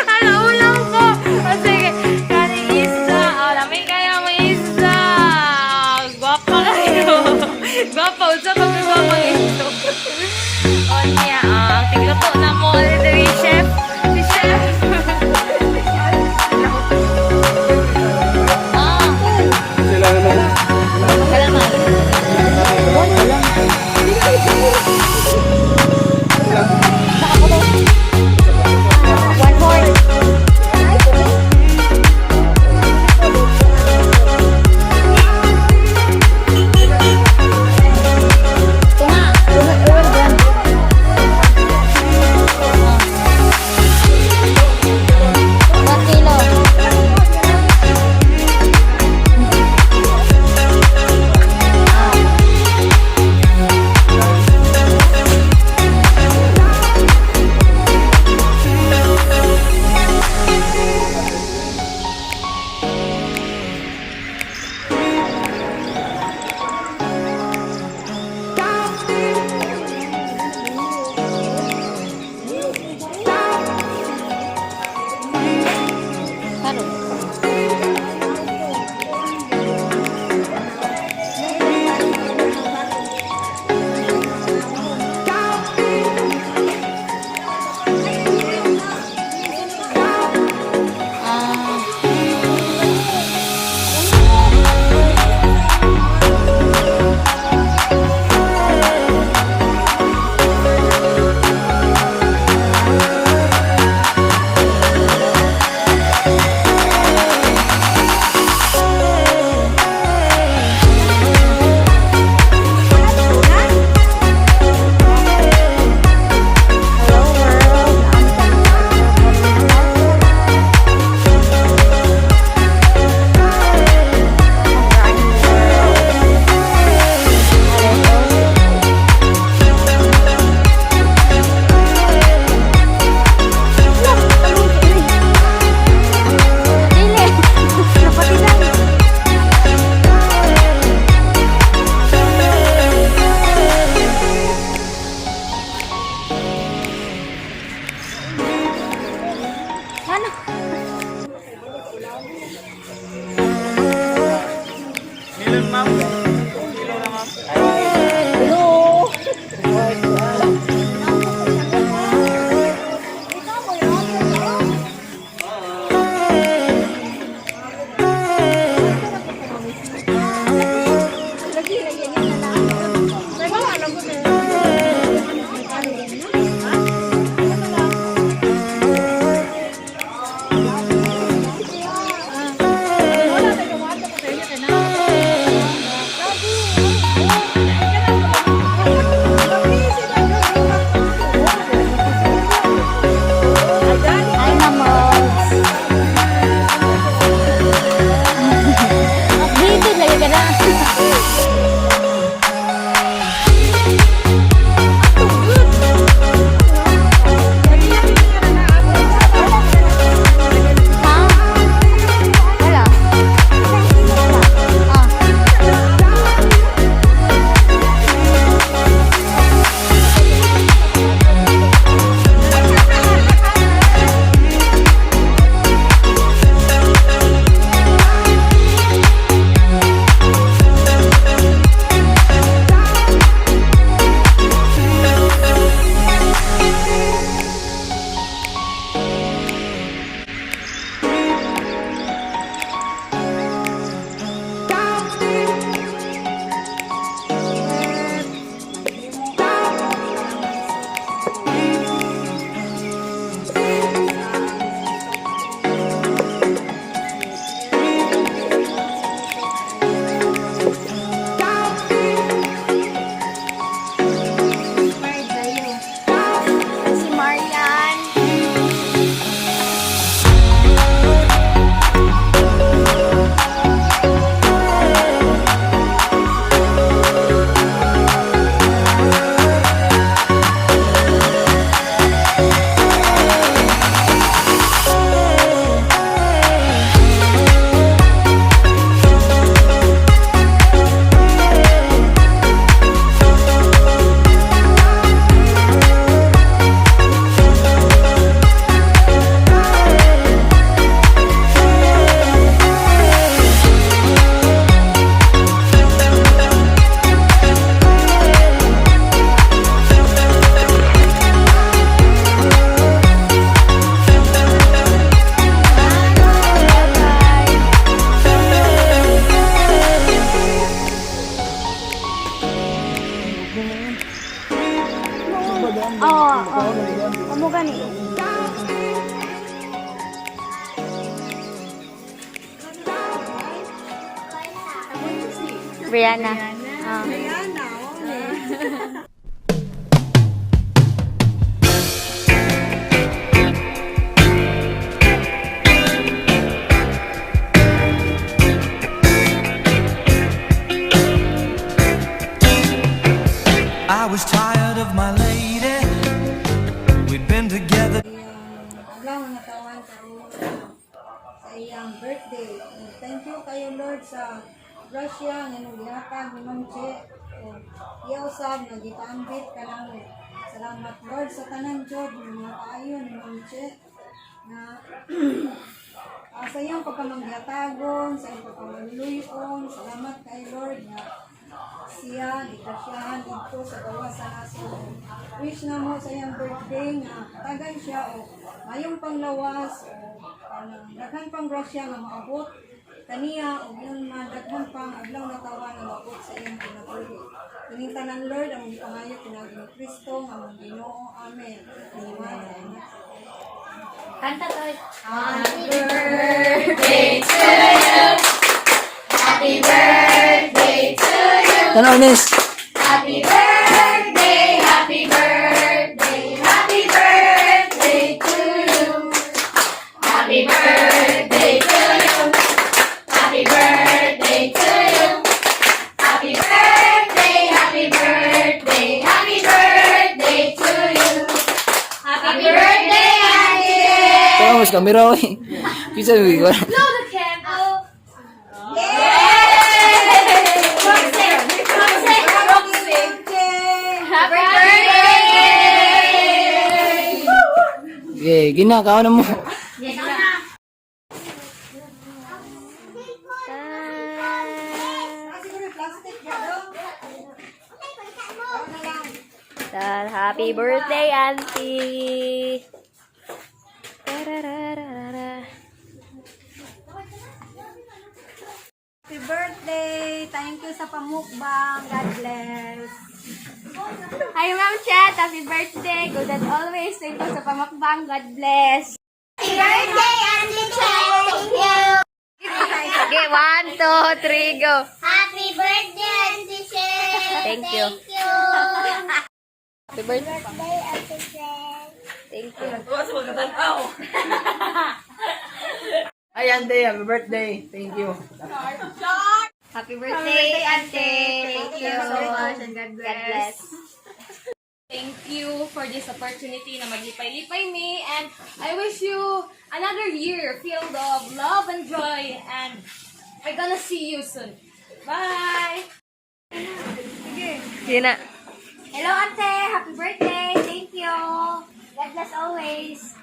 Ano, ulam ko. O sige, kaning isda. O, lamig kayo mo isda. Gwapa kayo. Gwapa, unsa pag gwapa ito. O niya, ang tigluto na mo. Dali, chef. Si chef. Sila naman. Kalaman. Brianna. Ah. Brianna, oh. I was tired of my lady. We'd been together. Adlaw nga tawan karon sa iyang birthday. Thank you kayo Lord sa grasya nga naghatag ni Ma'am Che. Iya usab nagitambit ka lang. Salamat Lord sa tanan jud mga kaayo ni Ma'am Che na sa iyang pagkamanghatagon, sa iyang pagkamanluyon. Salamat kay Lord na siya, igrasyahan dito sa gawa sa naso. Wish na mo sa iyang birthday na tagan siya o mayong panglawas o daghan pang grasya nga maabot kaniya o yun daghan pang adlaw na tawa na maabot sa iyang kinabuhi. Kining tanan Lord ang pangayo pinagi ni Kristo nga among Ginoo. Amen. Amen. Kanta to. Happy birthday Happy birthday to you. Ano, Ines? Happy birthday, happy birthday, happy birthday to you. Happy birthday to you. Happy birthday to you. Happy birthday, happy birthday, happy birthday to you. Happy birthday, Auntie. Kaya mas kamera, oy. Kisa yung ikaw. Blow the candle. Happy birthday! Okay, gina, kao na mo. Yes, na. siguro plastic gado. Happy birthday, Auntie! Tarararara. Happy birthday! Thank you sa pamukbang. God bless. Hi, Ma'am Chat! Happy birthday! Good as always. Thank you sa pamakbang. God bless! Happy birthday, Auntie Chen! Thank you! Okay, 1, 2, 3, go! Happy birthday, Auntie Chen! Thank you. Happy birthday! Birthday, Auntie Chen! Thank you. Ay, Ante, happy birthday. Thank you. Happy birthday, Auntie! Thank you so much and God bless. Thank you for this opportunity na maglipay-lipay me, and I wish you another year filled of love and joy, and I'm gonna see you soon. Bye! Sige na. Hello, Ate! Happy birthday! Thank you! God bless always!